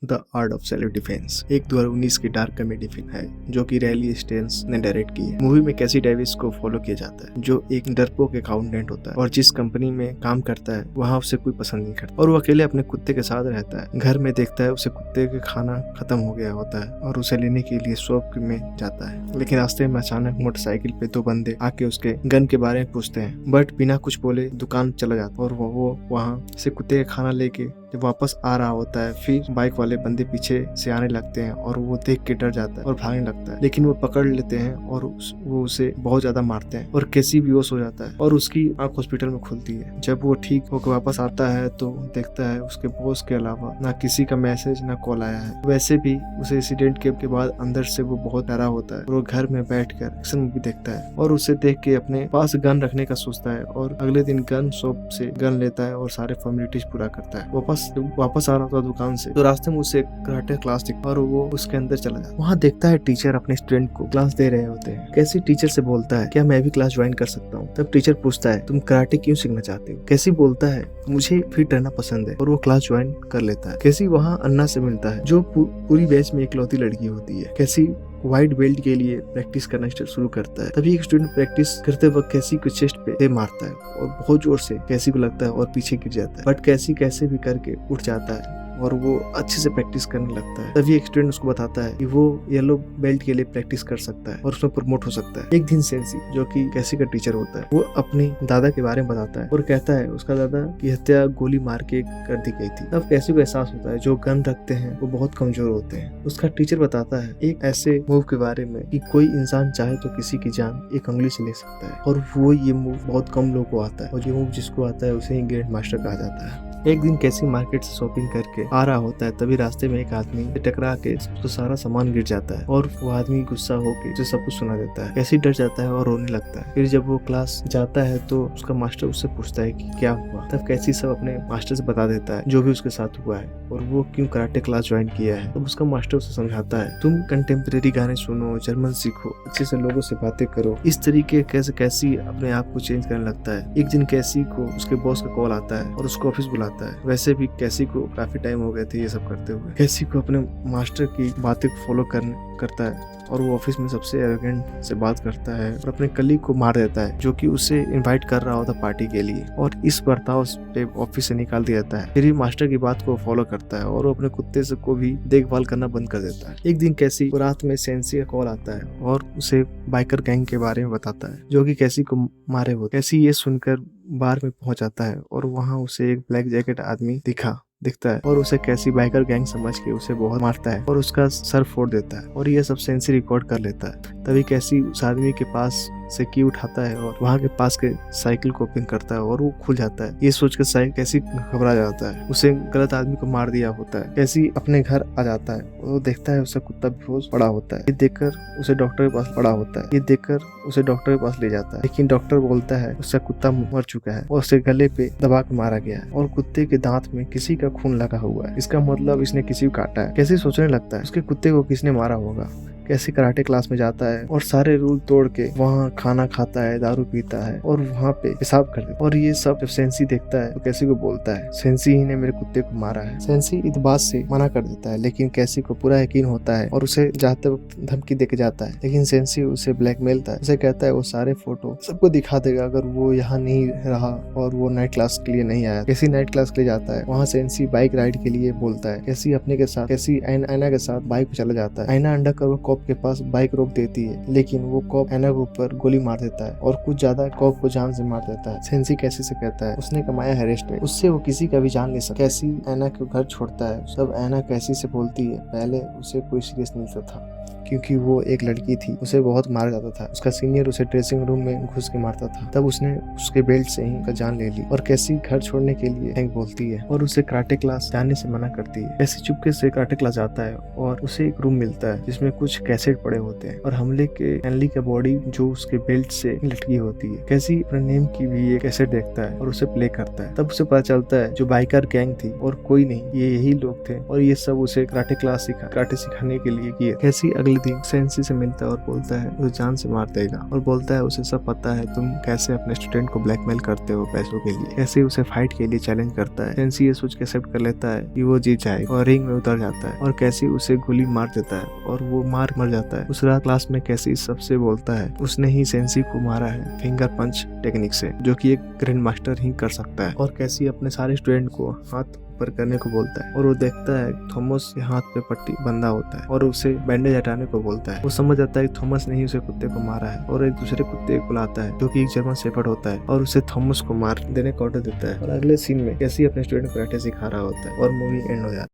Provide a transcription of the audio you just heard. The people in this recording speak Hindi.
The art of self defence एक 2019 की डार्क कॉमेडी फिल्म है जो कि रैली स्टेन्स ने डायरेक्ट की है। मूवी में कैसी डेविस को फॉलो किया जाता है जो एक डरपोक अकाउंटेंट होता है और जिस कंपनी में काम करता है वहाँ उसे कोई पसंद नहीं करता और वो अकेले अपने कुत्ते के साथ रहता है। घर में देखता है उसे कुत्ते का खाना खत्म हो गया होता है और उसे लेने के लिए शॉप में जाता है, लेकिन रास्ते में अचानक मोटरसाइकिल पे दो बंदे आके उसके गन के बारे में पूछते हैं, बट बिना कुछ बोले दुकान चला जाता है और वो वहाँ से कुत्ते का खाना लेके जब वापस आ रहा होता है फिर बाइक वाले बंदे पीछे से आने लगते हैं और वो देख के डर जाता है और भागने लगता है, लेकिन वो पकड़ लेते हैं और वो उसे बहुत ज्यादा मारते हैं और कैसी बेहोश हो जाता है और उसकी आंख हॉस्पिटल में खुलती है। जब वो ठीक होकर वापस आता है तो देखता है उसके बॉस के अलावा ना किसी का मैसेज ना कॉल आया है। वैसे भी उसे इंसिडेंट के बाद अंदर से वो बहुत डरा होता है और वो घर में बैठकर एक्शन मूवी देखता है और उसे देख के अपने पास गन रखने का सोचता है और अगले दिन गन शॉप से गन लेता है और सारे फॉर्मेलिटीज पूरा करता है। वापस आ रहा था दुकान से तो रास्ते में उसे कराटे क्लास दिखा और वो उसके अंदर चला जाता है। वहाँ देखता है टीचर अपने स्टूडेंट को क्लास दे रहे होते हैं। कैसी टीचर से बोलता है क्या मैं भी क्लास ज्वाइन कर सकता हूँ। तब टीचर पूछता है तुम कराटे क्यों सीखना चाहते हो। कैसी बोलता है मुझे फिट रहना पसंद है और वो क्लास ज्वाइन कर लेता है। कैसी वहाँ अन्ना से मिलता है जो पूरी बैच में इकलौती लड़की होती है। कैसी व्हाइट बेल्ट के लिए प्रैक्टिस करना शुरू करता है। तभी एक स्टूडेंट प्रैक्टिस करते वक्त कैसी को चेस्ट पे मारता है और बहुत जोर से कैसी को लगता है और पीछे गिर जाता है, बट कैसी कैसे भी करके उठ जाता है और वो अच्छे से प्रैक्टिस करने लगता है। तभी एक स्टूडेंट उसको बताता है कि वो येलो बेल्ट के लिए प्रैक्टिस कर सकता है और उसमें प्रमोट हो सकता है। एक दिन सेंसी जो कि कैसी का टीचर होता है वो अपने दादा के बारे में बताता है और कहता है उसका दादा की हत्या गोली मार के कर दी गई थी। तब कैसी को एहसास होता है जो गन रखते हैं वो बहुत कमजोर होते हैं। उसका टीचर बताता है एक ऐसे मूव के बारे में कि कोई इंसान चाहे तो किसी की जान एक उंगली से ले सकता है और वो ये मूव बहुत कम लोगों को आता है और ये मूव जिसको आता है उसे ही ग्रैंड मास्टर कहा जाता है। एक दिन कैसी मार्केट से शॉपिंग करके आ रहा होता है तभी रास्ते में एक आदमी से टकरा के उसका सारा सामान गिर जाता है और वो आदमी गुस्सा होके उसे सब कुछ सुना देता है। कैसी डर जाता है और रोने लगता है। फिर जब वो क्लास जाता है तो उसका मास्टर उससे पूछता है कि क्या हुआ। तब कैसी सब अपने मास्टर से बता देता है जो भी उसके साथ हुआ है और वो क्यों कराटे क्लास ज्वाइन किया है। तब उसका मास्टर उसे समझाता है तुम कंटेम्प्रेरी गाने सुनो, जर्मन सीखो, अच्छे से लोगों से बातें करो। इस तरीके कैसी अपने आप को चेंज करने लगता है। एक दिन कैसी को उसके बॉस का कॉल आता है और उसको ऑफिस बुलाता है। वैसे भी कैसी को काफी टाइम हो गए थे ये सब करते हुए। कैसी को अपने मास्टर की बातें को फॉलो करता है और वो ऑफिस में सबसे एरोगेंट से बात करता है और अपने कलीग को मार देता है जो कि उसे इनवाइट कर रहा होता पार्टी के लिए और इस बर्ताव पे ऑफिस से निकाल दिया जाता है। फिर भी मास्टर की बात को फॉलो करता है और वो अपने कुत्ते से को भी देखभाल करना बंद कर देता है। एक दिन कैसी को रात में सेंसी का कॉल आता है और उसे बाइकर गैंग के बारे में बताता है जो कि कैसी को मारे हुए। कैसी ये सुनकर बार में पहुंच जाता है और वहाँ उसे एक ब्लैक जैकेट आदमी दिखता है और उसे कैसी बाइकर गैंग समझ के उसे बहुत मारता है और उसका सर फोड़ देता है और ये सब सेंसी रिकॉर्ड कर लेता है। तभी कैसी उस आदमी के पास से की उठाता है और वहाँ के पास के साइकिल को ओपन करता है और वो खुल जाता है। ये सोचकर कैसी घबरा जाता है, उसे गलत आदमी को मार दिया होता है। कैसी अपने घर आ जाता है, वो देखता है उसका कुत्ता बेहोश पड़ा होता है। ये देखकर उसे डॉक्टर के पास पड़ा होता है। ये देखकर उसे डॉक्टर के पास ले जाता है, लेकिन डॉक्टर बोलता है उसका कुत्ता मर चुका है और उसे गले पे दबा के मारा गया है और कुत्ते के दांत में किसी का खून लगा हुआ है। इसका मतलब इसने किसी को काटा है। कैसे सोचने लगता है उसके कुत्ते को किसने मारा होगा। कैसे कराटे क्लास में जाता है और सारे रूल तोड़ के वहाँ खाना खाता है, दारू पीता है और वहाँ पे पेशाब कर देता है। और ये सब जब सेंसी देखता है तो कैसी को बोलता है सेंसी ही ने मेरे कुत्ते को मारा है। सेंसी इस बात से मना कर देता है, लेकिन कैसी को पूरा यकीन होता है और उसे जाते वक्त धमकी देके जाता है, लेकिन सेंसी उसे ब्लैकमेलता है। उसे कहता है वो सारे फोटो सबको दिखा देगा अगर वो यहाँ नहीं रहा और वो नाइट क्लास के लिए नहीं आया। कैसी नाइट क्लास के लिए जाता है, वहाँ सेंसी बाइक राइड के लिए बोलता है। कैसी अपने के साथ कैसी ऐना के साथ बाइक पे चला जाता है। ऐना अंडा कर के पास बाइक रोक देती है, लेकिन वो कॉप ऐना के ऊपर गोली मार देता है और कुछ ज्यादा कॉप को जान से मार देता है। सेंसी कैसी से कहता है उसने कमाया है रेस्ट में, उससे वो किसी का भी जान ले सकता। कैसी ऐना के घर छोड़ता है। सब ऐना कैसी से बोलती है पहले उसे कोई सीरियस नहीं था क्योंकि वो एक लड़की थी, उसे बहुत मारा जाता था। उसका सीनियर उसे ड्रेसिंग रूम में घुस के मारता था, तब उसने उसके बेल्ट से ही जान ले ली। और कैसी घर छोड़ने के लिए थैंक बोलती है और उसे कराटे क्लास जाने से मना करती है। कैसी चुपके से कराटे क्लास जाता है और उसे एक रूम मिलता है जिसमें कुछ कैसेट पड़े होते हैं और हमले के एनली का बॉडी जो उसके बेल्ट से लटकी होती है। कैसी अपने नेम की भी एक कैसेट देखता है और उसे प्ले करता है। तब उसे पता चलता है जो बाइकर गैंग थी और कोई नहीं, ये यही लोग थे और ये सब उसे कराटे सिखाने के लिए किए। कैसी अगले अगले दिन सेंसी से मिलता है और बोलता है उसे जान से मार देगा और बोलता है उसे सब पता है तुम कैसे अपने स्टूडेंट को ब्लैकमेल करते हो पैसों के लिए। कैसे उसे फाइट के लिए चैलेंज करता है। सेंसी ये सोच के एक्सेप्ट कर लेता है कि वो जीत जाएगा और रिंग में उतर जाता है और कैसे उसे गोली मार देता है और वो मर जाता है। उस रात क्लास में कैसे सबसे बोलता है उसने ही सेंसी को मारा है फिंगर पंच टेक्निक से, जो कि एक ग्रैंड मास्टर ही कर सकता है। और कैसे अपने सारे स्टूडेंट को हाथ ऊपर करने को बोलता है और वो देखता है थॉमस के हाथ पे पट्टी बंधा होता है और उसे बैंडेज हटाने को बोलता है। वो समझ जाता है कि थॉमस ने ही उसे कुत्ते को मारा है और एक दूसरे कुत्ते को बुलाता है जो कि एक जर्मन शेफर्ड होता है और उसे थॉमस को मार देने का ऑर्डर देता है। और अगले सीन में कैसे अपने स्टूडेंट को कराटे सिखा रहा होता है और मूवी एंड हो जाती है।